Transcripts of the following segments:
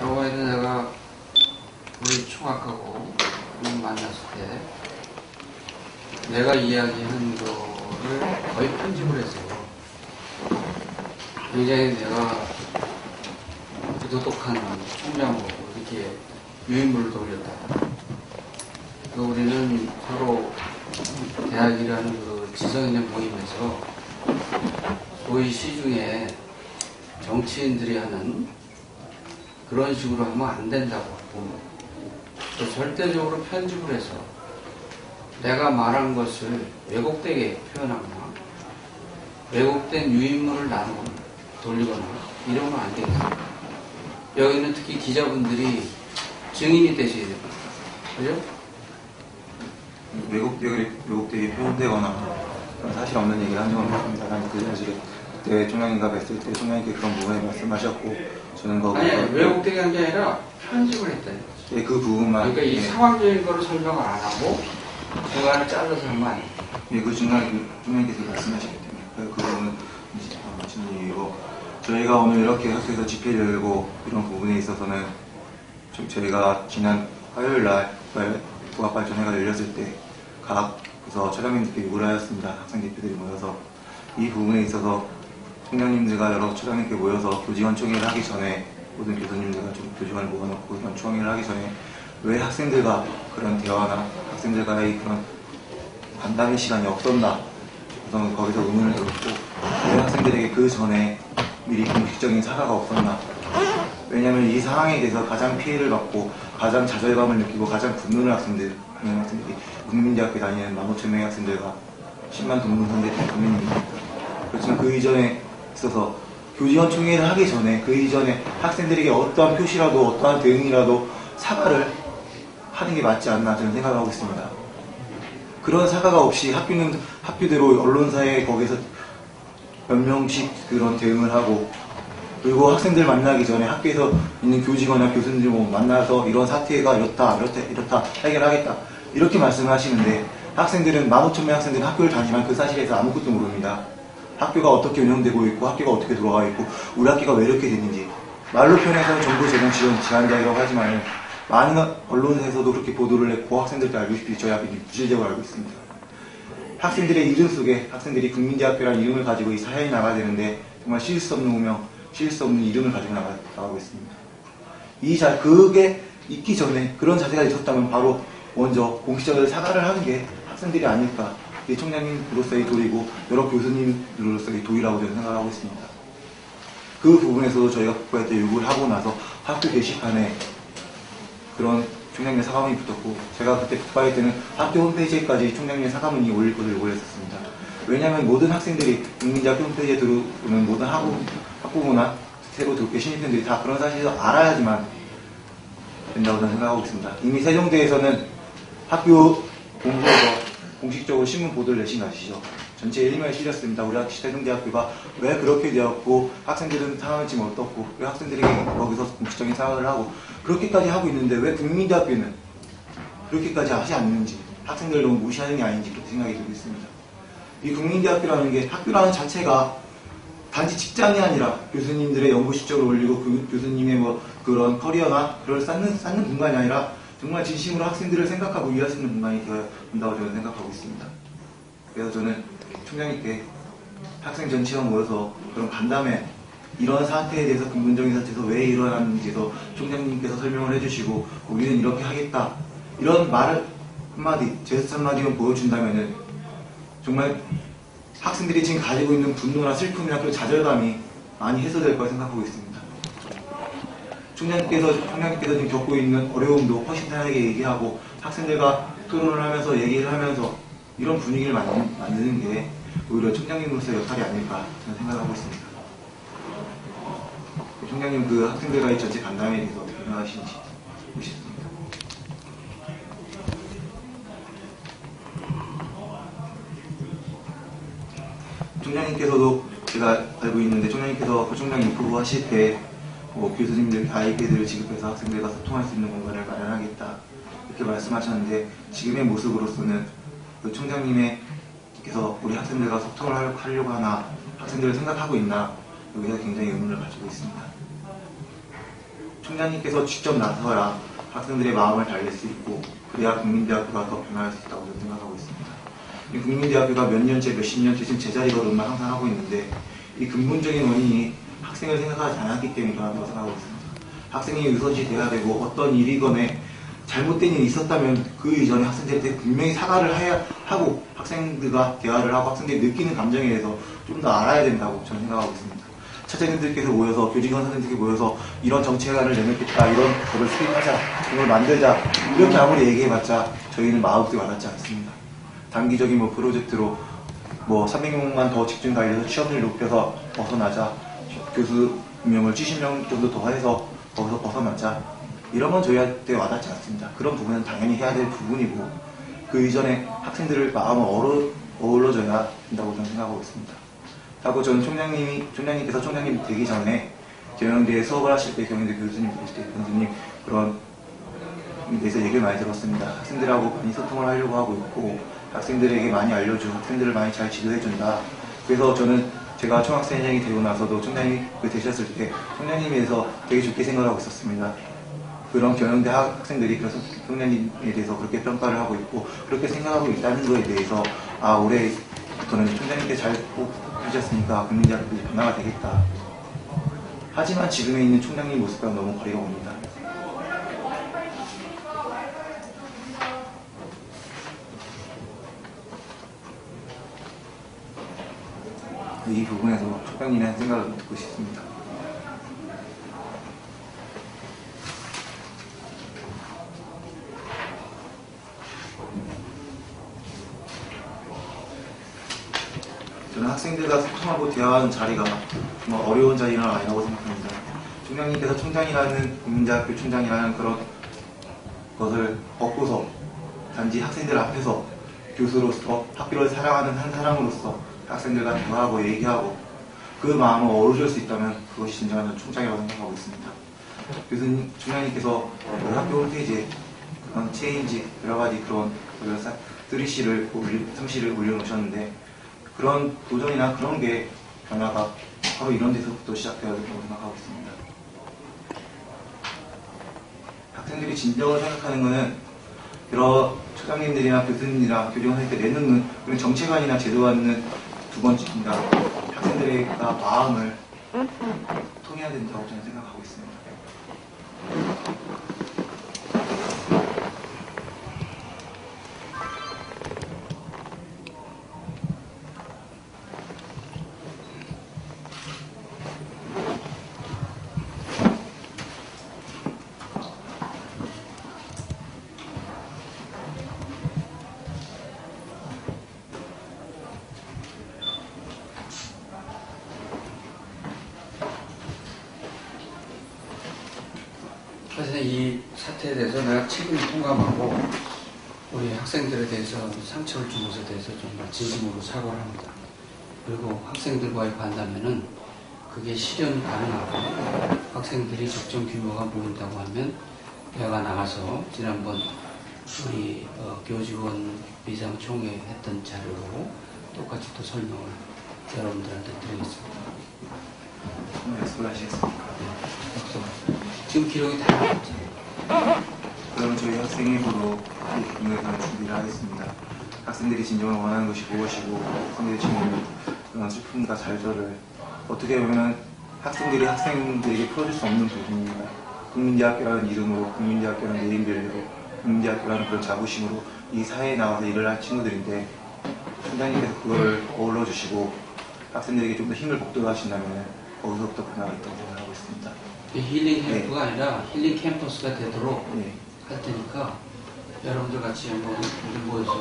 저번에 내가 우리 총학하고 만났을 때 내가 이야기한 거를 거의 편집을 해서 굉장히 내가 부도덕한 총장으로 이렇게 유인물을 돌렸다. 우리는 서로 대학이라는 그 지성인의 모임에서 소위 시중에 정치인들이 하는 그런 식으로 하면 안 된다고 봅니다. 또 절대적으로 편집을 해서 내가 말한 것을 왜곡되게 표현하거나 왜곡된 유인물을 나누거나 돌리거나 이러면 안 되겠습니다. 여기는 특히 기자분들이 증인이 되셔야 됩니다. 그죠? 왜곡되게 표현되거나 사실 없는 얘기를 한 적은 없습니다. 그 사실에 그때 총장님과 뵀을 때 총장님께 그런 부분에 말씀하셨고 저는 아니 왜곡되게 한 게 아니라 편집을 했다는 거죠. 예, 그 부분만 그러니까 이 상황적인 거를 설명을 안 하고 중간을 잘라서 하면 안 돼요. 예, 그 중간에 총장님께서 말씀하셨기 때문에 그 부분은 맞는 얘기고 저희가 오늘 이렇게 학교에서 집회를 열고 이런 부분에 있어서는 저희가 지난 화요일날 부합발전회가 열렸을 때 그래서 차장님들께 요구를 하였습니다. 학생 대표들이 모여서 이 부분에 있어서 총장님들과 여러 차장님께 모여서 교직원 총회를 하기 전에 모든 교수님들과 좀 교직원을 모아놓고 이런 총회를 하기 전에 왜 학생들과 그런 대화나 학생들과의 그런 간담회 시간이 없었나 우선 거기서 의문을 들었고 왜 학생들에게 그 전에 미리 공식적인 사과가 없었나 왜냐하면 이 상황에 대해서 가장 피해를 받고 가장 좌절감을 느끼고 가장 분노를 학생들이 국민대학교 다니는 15,000명의 학생들과 10만 동문선대 국민입니다. 그렇지만 그 이전에 있어서 교직원 총회를 하기 전에 그 이전에 학생들에게 어떠한 표시라도 어떠한 대응이라도 사과를 하는 게 맞지 않나 저는 생각하고 있습니다. 그런 사과가 없이 학교는 학교대로 언론사에 거기서 몇 명씩 그런 대응을 하고 그리고 학생들 만나기 전에 학교에서 있는 교직원이나 교수님들 만나서 이런 사태가 이렇다 해결하겠다 이렇게 말씀하시는데 학생들은 15,000명 학생들은 학교를 다니지만 그 사실에 대해서 아무것도 모릅니다. 학교가 어떻게 운영되고 있고 학교가 어떻게 돌아가 있고 우리 학교가 왜 이렇게 됐는지 말로 표현해서 정부 재정 지원 지원자라고 하지만 많은 언론에서도 그렇게 보도를 했고 학생들도 알고 있듯이 저희 학교는 부실적으로 알고 있습니다. 학생들의 이름 속에 학생들이 국민대학교라는 이름을 가지고 이 사회에 나가야 되는데 정말 실 수 없는 운명, 실 수 없는 이름을 가지고 나가고 있습니다. 그게 있기 전에 그런 자세가 있었다면 바로 먼저 공식적으로 사과를 하는 게 학생들이 아닐까. 이게 총장님으로서의 도리고 여러 교수님으로서의 도리라고 저는 생각하고 있습니다. 그 부분에서도 저희가 국가에 때 요구를 하고 나서 학교 게시판에 그런 총장님의 사과문이 붙었고 제가 그때 국가에 때는 학교 홈페이지에까지 총장님의 사과문이 올릴 것을 요구를 했었습니다. 왜냐하면 모든 학생들이 국민대학교 홈페이지에 들어오는 모든 학부모나 새로 들어오게 신입생들이 다 그런 사실을 알아야지만 된다고 저는 생각하고 있습니다. 이미 세종대에서는 학교 본부에서 공식적으로 신문 보도를 내신 거 아시죠? 전체 1면에 실렸습니다. 우리 세종대학교가 왜 그렇게 되었고 학생들은 상황은 지금 어떻고 왜 학생들에게 거기서 공식적인 사과를 하고 그렇게까지 하고 있는데 왜 국민대학교는 그렇게까지 하지 않는지 학생들을 너무 무시하는 게 아닌지 그렇게 생각이 들고 있습니다. 이 국민대학교라는 게 학교라는 자체가 단지 직장이 아니라 교수님들의 연구 실적을 올리고 교수님의 그런 커리어나 그걸 쌓는 공간이 아니라 정말 진심으로 학생들을 생각하고 위하시는 공간이 되어야 한다고 저는 생각하고 있습니다. 그래서 저는 총장님께 학생 전체가 모여서 그런 간담회 이런 사태에 대해서 근본적인 사태에서 왜 일어났는지에서 총장님께서 설명을 해주시고 우리는 이렇게 하겠다 이런 말을 한마디 제스처 한마디만 보여준다면은 정말 학생들이 지금 가지고 있는 분노나 슬픔이나 그런 좌절감이 많이 해소될 거라 생각하고 있습니다. 총장님께서 지금 겪고 있는 어려움도 훨씬 편하게 얘기하고 학생들과 토론을 하면서 얘기를 하면서 이런 분위기를 만드는 게 오히려 총장님으로서의 역할이 아닐까 저는 생각하고 있습니다. 총장님 그 학생들과의 전체 간담회에 대해서 어떻게 생각하시는지 보시겠습니다. 총장님께서도 제가 알고 있는데 총장님께서 그 총장 인프부 하실 때 교수님들 아이패드를 지급해서 학생들과 소통할 수 있는 공간을 마련하겠다 이렇게 말씀하셨는데 지금의 모습으로서는 그 총장님께서 우리 학생들과 소통을 하려고 하나 학생들을 생각하고 있나 여기서 굉장히 의문을 가지고 있습니다. 총장님께서 직접 나서야 학생들의 마음을 달랠 수 있고 그래야 국민대학교가 더 변화할 수 있다고 저는 생각하고 있습니다. 이 국민대학교가 몇 년째 몇십 년째 지금 제자리 걸음만 항상 하고 있는데 이 근본적인 원인이 학생을 생각하지 않았기 때문이라고 생각하고 있습니다. 학생이 우선시 돼야 되고 어떤 일이건에 잘못된 일이 있었다면 그 이전에 학생들한테 분명히 사과를 해야 하고 학생들과 대화를 하고 학생들이 느끼는 감정에 대해서 좀 더 알아야 된다고 저는 생각하고 있습니다. 차장님들께서 모여서 교직원 선생님들이 모여서 이런 정책안을 내놓겠다, 이런 법을 수립하자, 이걸 만들자 이렇게 아무리 얘기해봤자 저희는 마음속에 와닿지 않습니다. 단기적인 뭐 프로젝트로 뭐 300명만 더 직중 관리해서 취업률 높여서 벗어나자, 교수 임명을 70명 정도 더 해서 거기서 벗어나자, 이런 건 저희한테 와닿지 않습니다. 그런 부분은 당연히 해야 될 부분이고 그 이전에 학생들을 마음을 어우러져야 된다고 저는 생각하고 있습니다. 하고 저는 총장님께서 총장님 되기 전에 경영대에 수업을 하실 때, 경영대 교수님 계실 때 교수님 그런 데서 얘기를 많이 들었습니다. 학생들하고 많이 소통을 하려고 하고 있고 학생들에게 많이 알려주고 학생들을 많이 잘 지도해준다. 그래서 저는 제가 총학생회장이 되고 나서도 총장님이 되셨을 때 총장님에 대해서 되게 좋게 생각하고 있었습니다. 그런 경영대 학생들이 그래서 총장님에 대해서 그렇게 평가를 하고 있고 그렇게 생각하고 있다는 거에 대해서 올해부터는 총장님께 잘 뽑으셨으니까 국민대학교 변화가 되겠다. 하지만 지금에 있는 총장님 모습과 너무 거리가 옵니다. 이 부분에서 총장님의 생각을 듣고 싶습니다. 저는 학생들과 소통하고 대화하는 자리가 정말 어려운 자리는 아니라고 생각합니다. 총장님께서 총장이라는 국민대학교 총장이라는 그런 것을 벗고서 단지 학생들 앞에서 교수로서 학교를 사랑하는 한 사람으로서 학생들과 대화하고 얘기하고 그 마음을 어루줄 수 있다면 그것이 진정한 총장이라고 생각하고 있습니다. 교수님, 총장님께서 학교 홈페이지에 그런 체인지, 여러 가지 그런 3C를 올려놓으셨는데 그런 도전이나 그런 게 변화가 바로 이런 데서부터 시작되어야 된다고 생각하고 있습니다. 학생들이 진정을 생각하는 것은 여러 초장님들이나 교수님이나 교직원 선생님들 내놓는 그런 정책안이나 제도안은 두 번째입니다. 학생들의 마음을 통해야 된다고 저는 생각하고 있습니다. 사실 이 사태에 대해서 내가 책임을 통감하고 우리 학생들에 대해서 상처를 준 것에 대해서 정말 진심으로 사과를 합니다. 그리고 학생들과의 간담회는 그게 실현 가능하고 학생들이 적정 규모가 모인다고 하면 내가 나가서 지난번 우리 교직원 비상총회 했던 자료로 똑같이 또 설명을 여러분들한테 드리겠습니다. 약속하시겠습니까? 지금 기록이 다 나왔잖아요. 그럼 저희 학생회부로 이 부분에 대한 준비를 하겠습니다. 학생들이 진정을 원하는 것이 무엇이고 학생들이 지금 그런 슬픔과 좌절을 어떻게 보면 학생들에게 풀어줄 수 없는 부분입니다. 국민대학교라는 이름으로, 국민대학교라는 네임밸류로, 국민대학교라는 그런 자부심으로 이 사회에 나와서 일을 할 친구들인데 총장님께서 그거를 어울러 주시고 학생들에게 좀 더 힘을 북돋아하신다면 거기서부터 변화가 있다고 생각하고 있습니다. 힐링 캠프가 아니라 힐링 캠퍼스가 되도록 네. 할 테니까 여러분들 같이 한번 우리 모여서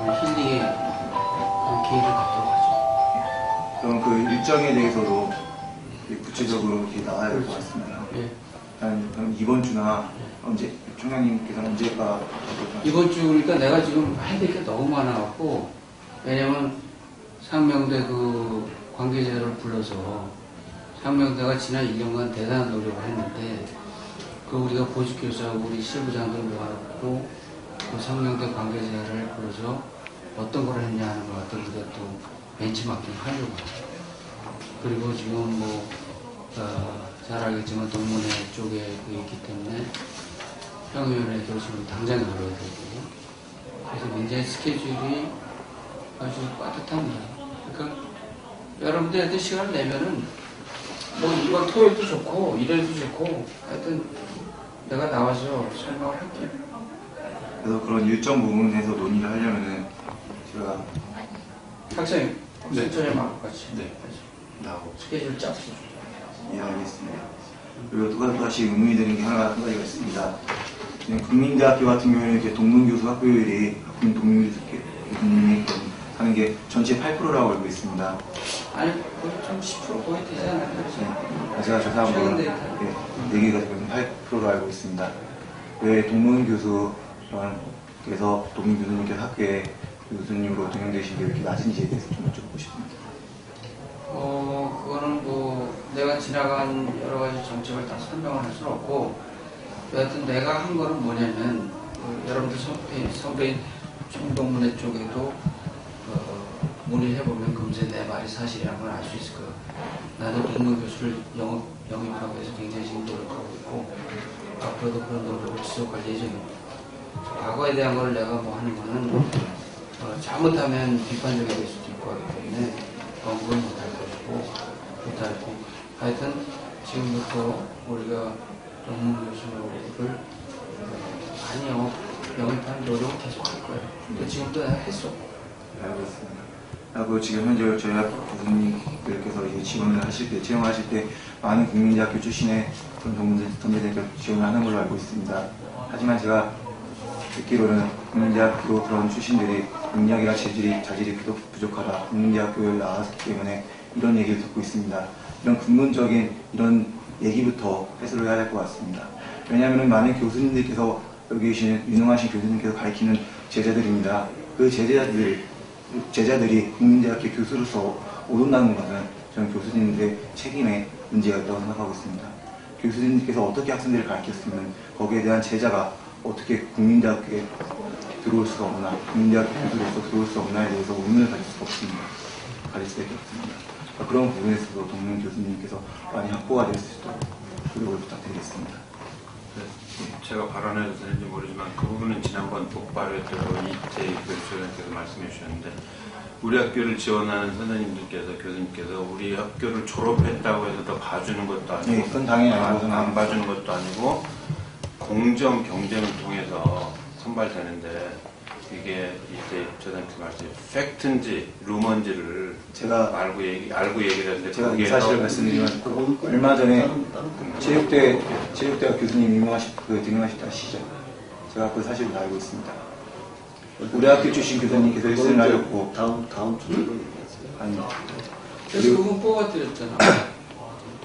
힐링의 그런 기회를 갖도록 하죠. 그럼 그 일정에 대해서도 구체적으로 이렇게 나와야 될 것 같습니다. 예. 그럼 이번 주나 언제 총장님께서는 언제가 이번 주니까 내가 지금 해야 될 게 너무 많아갖고 왜냐면 상명대 그 관계자를 불러서 상명대가 지난 1년간 대단한 노력을 했는데 그 우리가 보직교사하고 우리 실부장들 모아놓고 그 상명대 관계자를 불러서 어떤 걸 했냐 하는 걸 갖다 우리가 또 벤치마킹 하려고 하죠. 그리고 지금 뭐 잘 알겠지만 동문회 쪽에 있기 때문에 평의원에도 지금 당장 열어야 되거든요. 그래서 굉장히 스케줄이 아주 빠듯합니다. 그러니까 여러분들한테 시간을 내면은 뭐 이번 토요일도 좋고 일요일도 좋고 하여튼 내가 나와서 설명을 할게요. 그래서 그런 일정 부분에서 논의를 하려면은 제가 학생 센터장하고 같이 네. 나하고 스케줄 짰어. 예, 알겠습니다. 그리고 또 다시 의문이 드는 게 한 가지가 있습니다. 지금 국민대학교 같은 경우에는 이렇게 동문교수 학교율이 학부모 동문교수님이 하는 게 전체 8%라고 알고 있습니다. 아니 거의 좀 10% 거의 되지 않아요? 그렇죠? 제가 조사한 최근 거는 데이터. 얘기가 지금 8%로 알고 있습니다. 왜 동문교수 그래서 동문교수님께서 학교에 교수님으로 등용되신 게 이렇게 낮은지에 대해서 좀 여쭤보고 싶습니다. 그거는 뭐 내가 지나간 여러 가지 정책을 다 설명을 할 수는 없고 여하튼 내가 한 거는 뭐냐면 여러분들 선배인 총동문회 쪽에도 문의를 해보면 금세 내 말이 사실이라는 걸 알 수 있을 거예요. 나도 동문 교수를 영입하기 위해서 굉장히 지금 노력하고 있고 앞으로도 그런 노력을 지속할 예정입니다. 과거에 대한 걸 내가 뭐 하는 거는 잘못하면 비판적이 될 수도 있고 하기 때문에 언급은 못할 것이고 못하고 하여튼 지금부터 우리가 동문 교수를 많이 영입하는 노력을 계속 할 거예요. 근데 지금도 내가 했어. 알겠습니다. 그리고 지금 현재 저희 학교 교수님들께서 이제 지원하실 때 많은 국민대학교 출신의 그런 동문선배들께 지원을 하는 걸로 알고 있습니다. 하지만 제가 듣기로는 국민대학교 그런 출신들이 능력이나 자질이 부족하다. 국민대학교에 나왔기 때문에 이런 얘기를 듣고 있습니다. 이런 근본적인 이런 얘기부터 해소를 해야 될 것 같습니다. 왜냐하면 많은 교수님들께서 여기 계신 유능하신 교수님께서 가르치는 제자들입니다. 그 제자들이 국민대학교 교수로서 오른다는 것은 저는 교수님들의 책임에 문제가 있다고 생각하고 있습니다. 교수님께서 어떻게 학생들을 가르쳤으면 거기에 대한 제자가 어떻게 국민대학교에 들어올 수가 없나, 국민대학교 교수로서 들어올 수 없나에 대해서 의문을 가질 수가 없습니다. 가질 수밖에 없습니다. 그런 부분에서도 동문 교수님께서 많이 확보가 될 수 있도록 노력을 부탁드리겠습니다. 제가 발언해도 되는지 모르지만 그 부분은 지난번 독발회 때도 이태 교수님께서 말씀해 주셨는데 우리 학교를 지원하는 선생님들께서 교수님께서 우리 학교를 졸업했다고 해서 더 봐주는 것도 아니고 네, 그건 당연히 알고 안 봐주는 것도 아니고 공정 경쟁을 통해서 선발되는데 이게 이제 저한테 말씀 팩트인지 루머인지를 제가 알고 얘기를 했는데 제가 이 사실을 말씀드리면 얼마 전에 체육대학 교수님 등용하실 때 아시죠? 제가 그 사실을 알고 있습니다. 우리 학교 출신 교수님께서 1승을 하셨고 다음 주에 아닙니다. 그래서 그분 뽑아드렸잖아.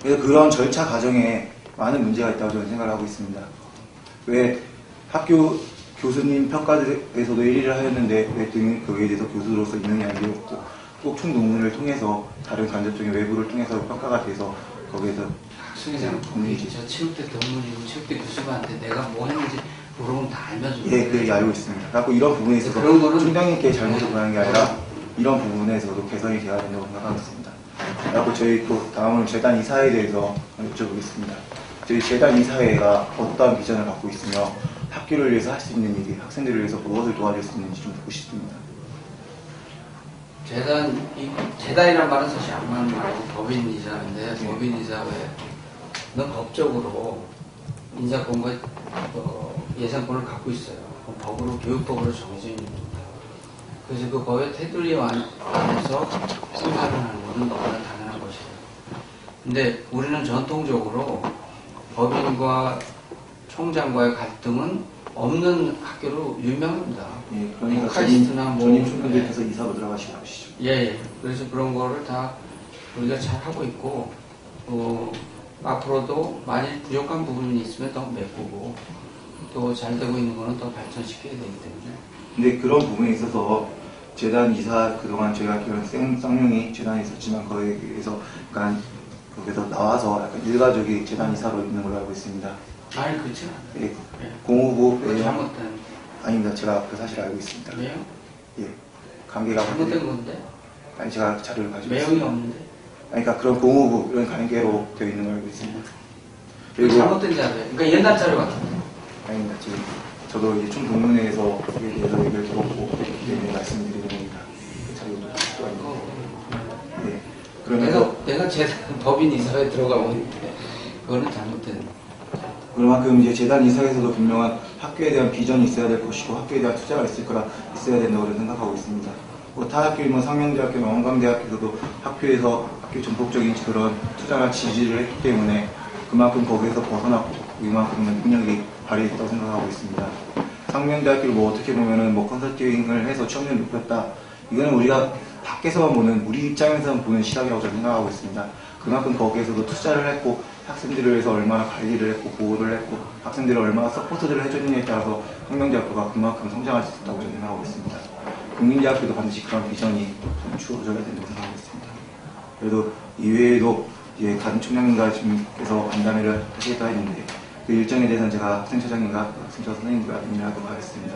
그래서 그런 절차 과정에 많은 문제가 있다고 저는 생각을 하고 있습니다. 왜 학교 교수님 평가에서도 1위를 하였는데 왜 거기에 대해서 교수로서 임명이 안 되었고 꼭 총논문을 통해서 다른 간접적인 외부를 통해서 평가가 돼서 거기에서 학생회장 분이 저 체육대 전문이고 체육대 교수님한테 내가 뭐 했는지 물어보면 다 알면서 예, 그렇게 알고 있습니다. 그래서 이런 부분에 있어서 그런 거는 총장님께 잘못을 보는 게 아니라 이런 부분에서도 개선이 되어야 된다고 생각하고 있습니다. 그리고 저희 또 다음은 재단 이사회에 대해서 여쭤보겠습니다. 저희 재단 이사회가 어떠한 비전을 갖고 있으며 학교를 위해서 할 수 있는 일이 학생들을 위해서 무엇을 도와줄 수 있는지 좀 듣고 싶습니다. 재단이란 말은 사실 아무 말 말고 법인이사회인데 법인이사회는 법적으로 인사권과 예산권을 갖고 있어요. 법으로 교육법으로 정해져 있는 겁니다. 그래서 그 법의 테두리 안에서 생산을 하는 것은 너무나 당연한 것이에요. 근데 우리는 전통적으로 법인과 총장과의 갈등은 없는 학교로 유명합니다. 예, 그러니까 카이스트나 뭐 전임 총장님께서 이사로 들어가시고 하시죠. 예. 그래서 그런 거를 다 우리가 잘 하고 있고 앞으로도 만일 부족한 부분이 있으면 더 메꾸고 또 잘 되고 있는 거는 더 발전시켜야 되기 때문에. 근데 그런 부분에 있어서 재단 이사 그동안 저희가 기존 쌍용이 재단에 있었지만 거기에 대해서 약간 거기서 나와서 약간 일가족이 재단 이사로 있는 걸로 알고 있습니다. 아니 그렇지 않아요. 예, 공후부 그거 잘못된 아닙니다. 제가 그 사실을 알고 있습니다. 왜요? 예, 관계가 잘못된 건데 아니 제가 자료를 가지고 내용이 있습니다. 없는데. 아니, 그러니까 그런 공후부 이런 관계로 되어 있는 걸 알고 있습니다. 그리고 잘못된 자료예요. 그러니까 옛날 자료 같은데. 아닙니다. 지금 저도 이제 총동문회에서 그에 대해서 얘기를 들었고 네, 말씀드리는 겁니다. 그 자료도 또 아니고. 네. 그러면서 내가 재단 법인 이사회에 들어가고 있는데 그거는 잘못된. 그만큼 이제 재단 이사에서도 분명한 학교에 대한 비전이 있어야 될 것이고 학교에 대한 투자가 있어야 된다고 저는 생각하고 있습니다. 타 학교인 상명대학교나 원광대학교도 학교에서 학교 전폭적인 그런 투자나 지지를 했기 때문에 그만큼 거기에서 벗어났고 이만큼의 능력이 발휘했다고 생각하고 있습니다. 상명대학교를 뭐 어떻게 보면은 뭐 컨설팅을 해서 취업률을 높였다. 이거는 우리가 밖에서만 보는 우리 입장에서만 보는 시각이라고 저는 생각하고 있습니다. 그만큼 거기에서도 투자를 했고 학생들을 위해서 얼마나 관리를 했고 보호를 했고 학생들을 얼마나 서포트를 해줬느냐에 따라서 상명대학교가 그만큼 성장할 수 있다고 저는 생각하고 있습니다. 국민대학교도 반드시 그런 비전이 주어져야 된다고 생각하고 있습니다. 그래도 이외에도 이제 간 총장님께서 간담회를 하시겠다 했는데 그 일정에 대해서는 제가 학생처장님과 학생처 선생님과 논의하도록 하겠습니다.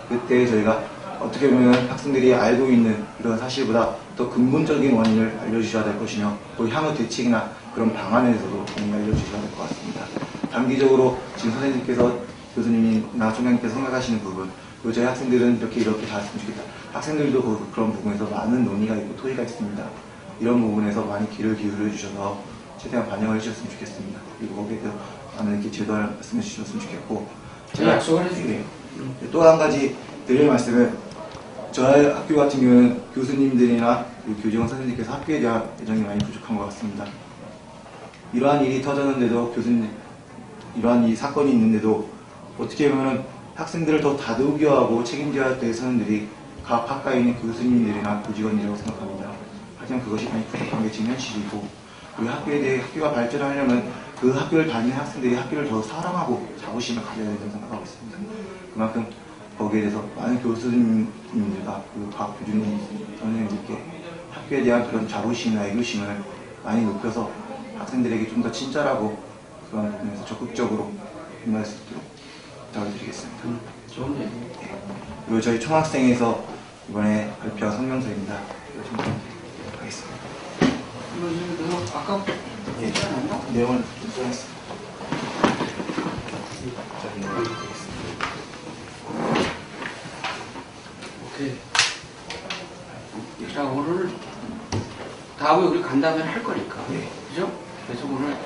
그때 저희가 어떻게 보면 학생들이 알고 있는 이런 사실보다 더 근본적인 원인을 알려주셔야 될 것이며 또 향후 대책이나 그런 방안에 대해서도 많이 알려주셔야 될 것 같습니다. 단기적으로 지금 선생님께서 교수님이나 총장님께서 생각하시는 부분 그리고 저희 학생들은 이렇게 갔으면 좋겠다. 학생들도 그런 부분에서 많은 논의가 있고 토의가 있습니다. 이런 부분에서 많이 귀를 기울여 주셔서 최대한 반영을 해주셨으면 좋겠습니다. 그리고 거기에 대해서 많은 이렇게 제도할 말씀해 주셨으면 좋겠고 제가 약속을 해줄게요. 또 한 가지 드릴 말씀은 저희 학교 같은 경우는 교수님들이나 교직원 선생님께서 학교에 대한 애정이 많이 부족한 것 같습니다. 이러한 일이 터졌는데도 이러한 이 사건이 있는데도 어떻게 보면 학생들을 더 다독여 하고 책임져야 될 선생들이 각 학과에 있는 교수님들이나 교직원이라고 생각합니다. 하지만 그것이 많이 부족한 게 지금 현실이고 우리 학교에 대해 학교가 발전하려면 그 학교를 다니는 학생들이 학교를 더 사랑하고 자부심을 가져야 된다고 생각하고 있습니다. 그만큼 거기에 대해서 많은 교수님들과 그리고 각 교주님 선생님들께 학교에 대한 그런 자부심이나 애교심을 많이 높여서 학생들에게 좀 더 친절하고 그런 부분에서 적극적으로 임할 수 있도록 부탁을 드리겠습니다. 좋은 얘기. 그리고 저희 총학생에서 이번에 발표한 성명서입니다. 이거 좀 드리도록 하겠습니다. 이거 아까 예, 않나? 내용을 좀 써놨습니다. 오케이. 자, 오늘 다음에 우리 간담회를 할 거니까. 예. 그죠? 그래서 오늘